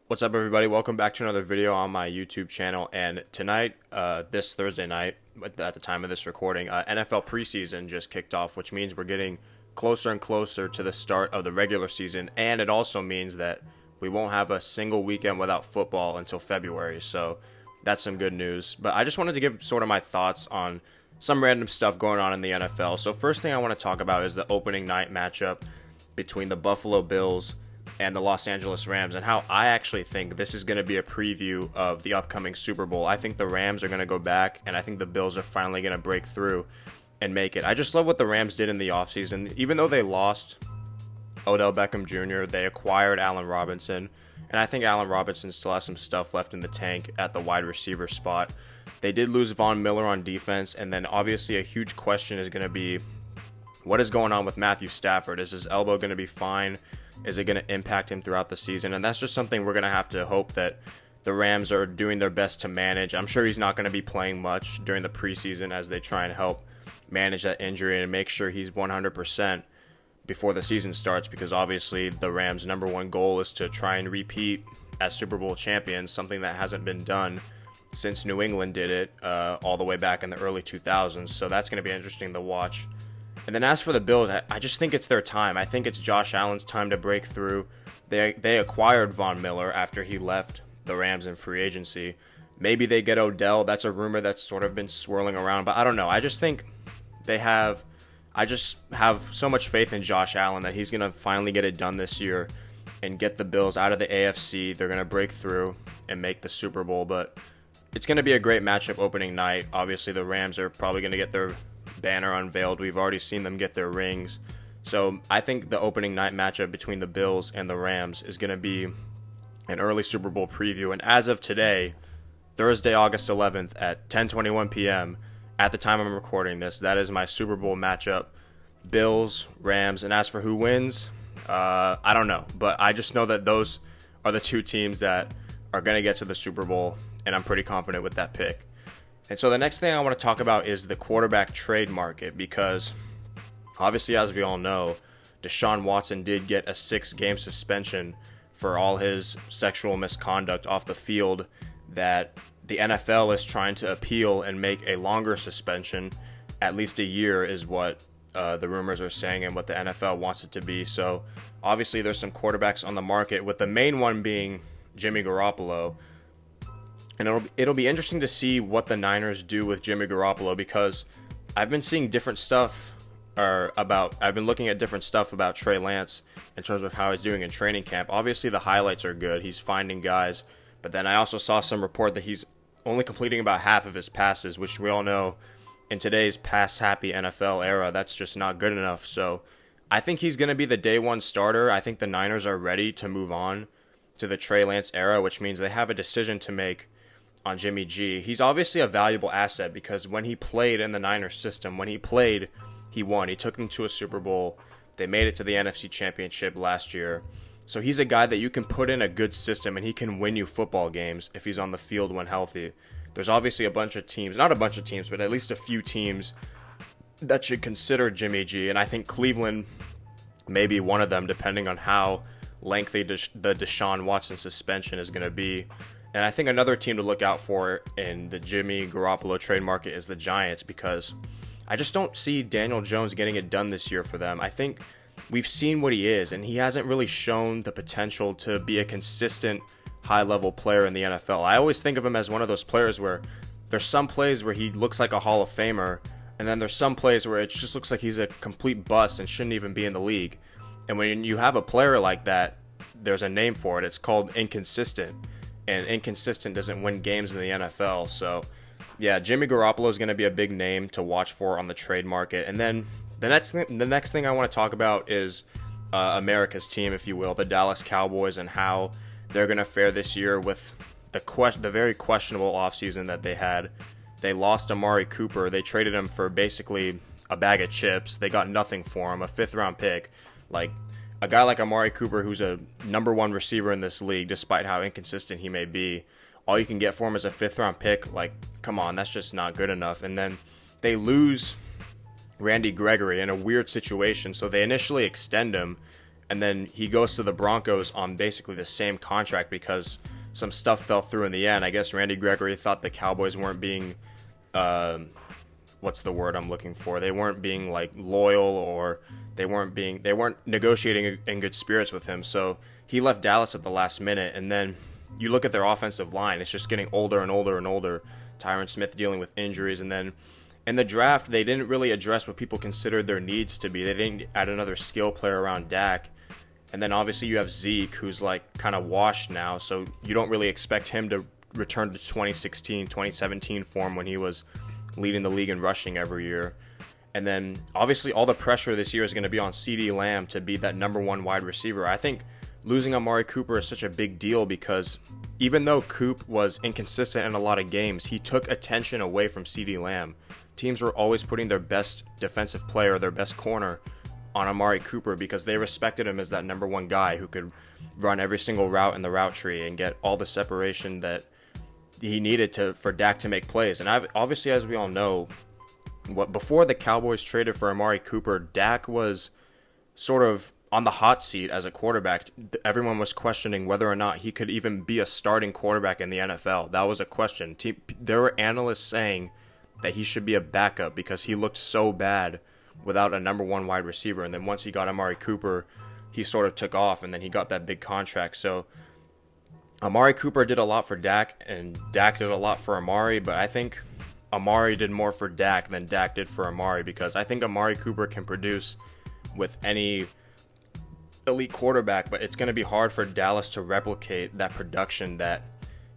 What's up, everybody? Welcome back to another video on my YouTube channel. And tonight, this Thursday night, at the time of this recording, NFL preseason just kicked off, which means we're getting closer and closer to the start of the regular season. And it also means that we won't have a single weekend without football until February. So that's some good news. But I just wanted to give sort of my thoughts on some random stuff going on in the NFL. So first thing I want to talk about is the opening night matchup between the Buffalo Bills and the Los Angeles Rams, and how I actually think this is going to be a preview of the upcoming Super Bowl. I think the Rams are going to go back, and I think the Bills are finally going to break through and make it. I just love what the Rams did in the offseason. Even though they lost Odell Beckham Jr., they acquired Allen Robinson, and I think Allen Robinson still has some stuff left in the tank at the wide receiver spot. They did lose Von Miller on defense, and then obviously a huge question is going to be what is going on with Matthew Stafford. Is his elbow going to be fine? Is it going to impact him throughout the season? And that's just something we're going to have to hope that the Rams are doing their best to manage. I'm sure he's not going to be playing much during the preseason as they try and help manage that injury and make sure he's 100% before the season starts, because obviously the Rams' number one goal is to try and repeat as Super Bowl champions, something that hasn't been done since New England did it all the way back in the early 2000s. So that's going to be interesting to watch. And then as for the Bills, I just think it's their time. I think it's Josh Allen's time to break through. They acquired Von Miller after he left the Rams in free agency. Maybe they get Odell. That's a rumor that's sort of been swirling around. But I don't know. I just think I just have so much faith in Josh Allen that he's going to finally get it done this year and get the Bills out of the AFC. They're going to break through and make the Super Bowl. But it's going to be a great matchup opening night. Obviously, the Rams are probably going to get their banner unveiled. We've already seen them get their rings. So I think the opening night matchup between the Bills and the Rams is going to be an early Super Bowl preview. And as of today, Thursday, August 11th at 10:21 p.m., at the time I'm recording this, that is my Super Bowl matchup, Bills, Rams. And as for who wins, I don't know. But I just know that those are the two teams that are going to get to the Super Bowl, and I'm pretty confident with that pick. And so the next thing I want to talk about is the quarterback trade market, because obviously, as we all know, Deshaun Watson did get a 6-game suspension for all his sexual misconduct off the field that the NFL is trying to appeal and make a longer suspension. At least a year is what the rumors are saying and what the NFL wants it to be. So obviously there's some quarterbacks on the market, with the main one being Jimmy Garoppolo. And it'll be interesting to see what the Niners do with Jimmy Garoppolo, because I've been seeing different stuff I've been looking at different stuff about Trey Lance in terms of how he's doing in training camp. Obviously the highlights are good. He's finding guys, but then I also saw some report that he's only completing about half of his passes, which we all know in today's pass-happy NFL era, that's just not good enough. So I think he's going to be the day one starter. I think the Niners are ready to move on to the Trey Lance era, which means they have a decision to make on Jimmy G. He's obviously a valuable asset, because when he played in the Niners system, when he played, he won. He took them to a Super Bowl. They made it to the NFC Championship last year. So he's a guy that you can put in a good system and he can win you football games if he's on the field when healthy. There's obviously a bunch of teams, not a bunch of teams, but at least a few teams that should consider Jimmy G. And I think Cleveland may be one of them, depending on how lengthy the Deshaun Watson suspension is going to be. And I think another team to look out for in the Jimmy Garoppolo trade market is the Giants, because I just don't see Daniel Jones getting it done this year for them. I think we've seen what he is, and he hasn't really shown the potential to be a consistent high-level player in the NFL. I always think of him as one of those players where there's some plays where he looks like a Hall of Famer, and then there's some plays where it just looks like he's a complete bust and shouldn't even be in the league. And when you have a player like that, there's a name for it. It's called inconsistent. And inconsistent doesn't win games in the NFL. So, yeah, Jimmy Garoppolo is going to be a big name to watch for on the trade market. And then the next thing I want to talk about is America's team, if you will, the Dallas Cowboys, and how they're going to fare this year with the very questionable offseason that they had. They lost Amari Cooper. They traded him for basically a bag of chips. They got nothing for him, a 5th-round pick. Like, a guy like Amari Cooper, who's a number one receiver in this league, despite how inconsistent he may be, all you can get for him is a 5th-round pick. Like, come on, that's just not good enough. And then they lose Randy Gregory in a weird situation. So they initially extend him, and then he goes to the Broncos on basically the same contract because some stuff fell through in the end. I guess Randy Gregory thought the Cowboys weren't being, what's the word I'm looking for? They weren't being like loyal, or they weren't negotiating in good spirits with him. So he left Dallas at the last minute, and then you look at their offensive line, it's just getting older and older and older. Tyron Smith dealing with injuries, and then in the draft, they didn't really address what people considered their needs to be. They didn't add another skill player around Dak. And then obviously you have Zeke, who's like kind of washed now, so you don't really expect him to return to 2016, 2017 form when he was leading the league in rushing every year. And then obviously all the pressure this year is going to be on CeeDee Lamb to be that number one wide receiver. I think losing Amari Cooper is such a big deal because even though Coop was inconsistent in a lot of games, he took attention away from CeeDee Lamb. Teams were always putting their best defensive player, their best corner, on Amari Cooper because they respected him as that number one guy who could run every single route in the route tree and get all the separation that he needed for Dak to make plays. And obviously, as we all know, before the Cowboys traded for Amari Cooper, Dak was sort of on the hot seat as a quarterback. Everyone was questioning whether or not he could even be a starting quarterback in the NFL. That was a question. There were analysts saying that he should be a backup because he looked so bad without a number one wide receiver. And then once he got Amari Cooper, he sort of took off, and then he got that big contract. So Amari Cooper did a lot for Dak, and Dak did a lot for Amari, but I think Amari did more for Dak than Dak did for Amari because I think Amari Cooper can produce with any elite quarterback, but it's going to be hard for Dallas to replicate that production that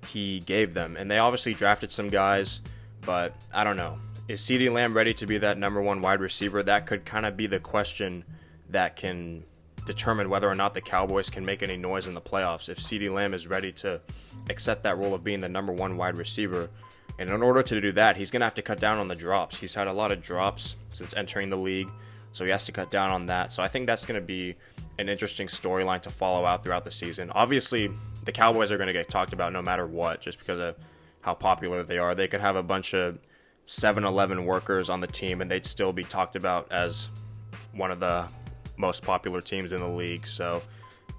he gave them. And they obviously drafted some guys, but I don't know. Is CeeDee Lamb ready to be that number one wide receiver? That could kind of be the question that can determine whether or not the Cowboys can make any noise in the playoffs. If CeeDee Lamb is ready to accept that role of being the number one wide receiver. And in order to do that, he's going to have to cut down on the drops. He's had a lot of drops since entering the league, so he has to cut down on that. So I think that's going to be an interesting storyline to follow out throughout the season. Obviously, the Cowboys are going to get talked about no matter what, just because of how popular they are. They could have a bunch of 7-Eleven workers on the team, and they'd still be talked about as one of the most popular teams in the league. So,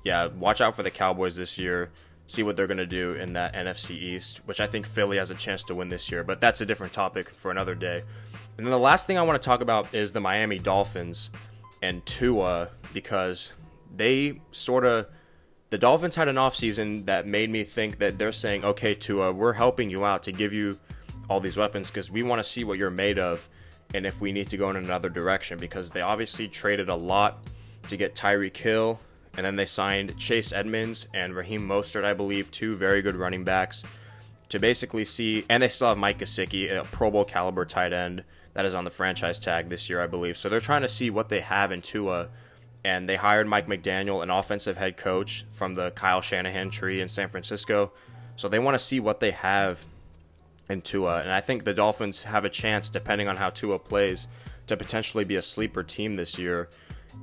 yeah, watch out for the Cowboys this year. See what they're going to do in that NFC East, which I think Philly has a chance to win this year. But that's a different topic for another day. And then the last thing I want to talk about is the Miami Dolphins and Tua, because the Dolphins had an offseason that made me think that they're saying, okay, Tua, we're helping you out to give you all these weapons because we want to see what you're made of and if we need to go in another direction, because they obviously traded a lot to get Tyreek Hill, and then they signed Chase Edmonds and Raheem Mostert, I believe, two very good running backs to basically see, and they still have Mike Gesicki, a Pro Bowl caliber tight end that is on the franchise tag this year, I believe. So they're trying to see what they have in Tua, and they hired Mike McDaniel, an offensive head coach from the Kyle Shanahan tree in San Francisco. So they want to see what they have in Tua, and I think the Dolphins have a chance, depending on how Tua plays, to potentially be a sleeper team this year.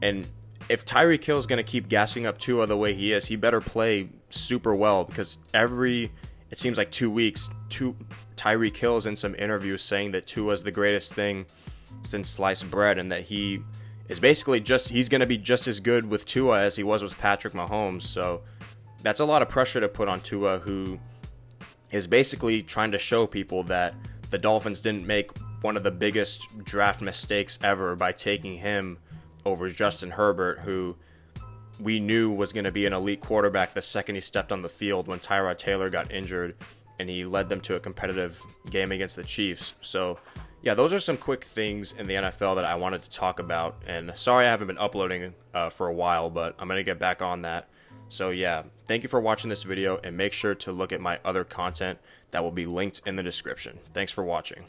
And if Tyreek Hill is going to keep gassing up Tua the way he is, he better play super well, because it seems like 2 weeks, Tyreek Hill is in some interviews saying that Tua is the greatest thing since sliced bread, and that he is basically he's going to be just as good with Tua as he was with Patrick Mahomes. So that's a lot of pressure to put on Tua, who is basically trying to show people that the Dolphins didn't make one of the biggest draft mistakes ever by taking him over Justin Herbert, who we knew was going to be an elite quarterback the second he stepped on the field when Tyrod Taylor got injured, and he led them to a competitive game against the Chiefs. So, yeah, those are some quick things in the NFL that I wanted to talk about. And sorry I haven't been uploading for a while, but I'm going to get back on that. So, yeah, thank you for watching this video, and make sure to look at my other content that will be linked in the description. Thanks for watching.